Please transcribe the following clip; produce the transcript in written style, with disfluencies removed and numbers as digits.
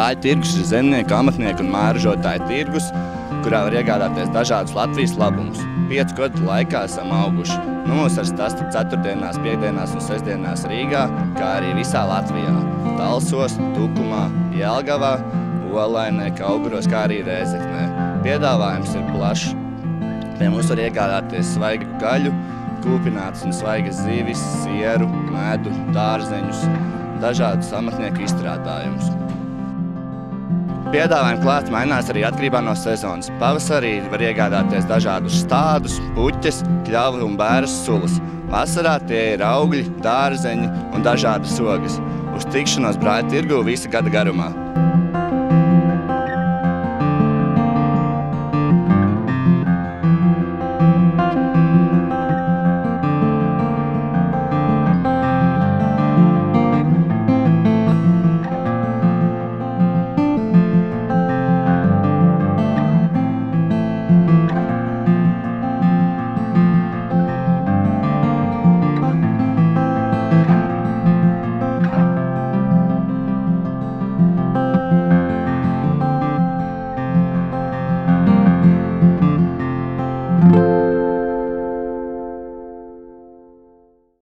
Brāļu tirgus ir zemnieku, amatnieku un mēražotāju tirgus, kurā var iegādāties dažādus Latvijas labumus. 5 gadu laikā esam auguši. Mūs var sastāt ceturtdienās, piekdienās un sestdienās Rīgā, kā arī visā Latvijā. Talsos, Tukumā, Jelgavā, Olainē, Kauguros, kā arī Rēzeknē. Piedāvājums ir plašs. Pie mums var iegādāties svaigu gaļu, kūpinātas un svaigas zivis, sieru, medu, dārzeņus, dažādus amatnieku izstrādājumus. Piedāvājumi klāt mainās arī atkarībā no sezonas. Pavasarī var iegādāties dažādus stādus, puķes, kļavu un bērus sulas. Vasarā tie ir augļi, dārzeņi un dažādas ogas. Uz tikšanos Brāļu tirgū visa gada garumā.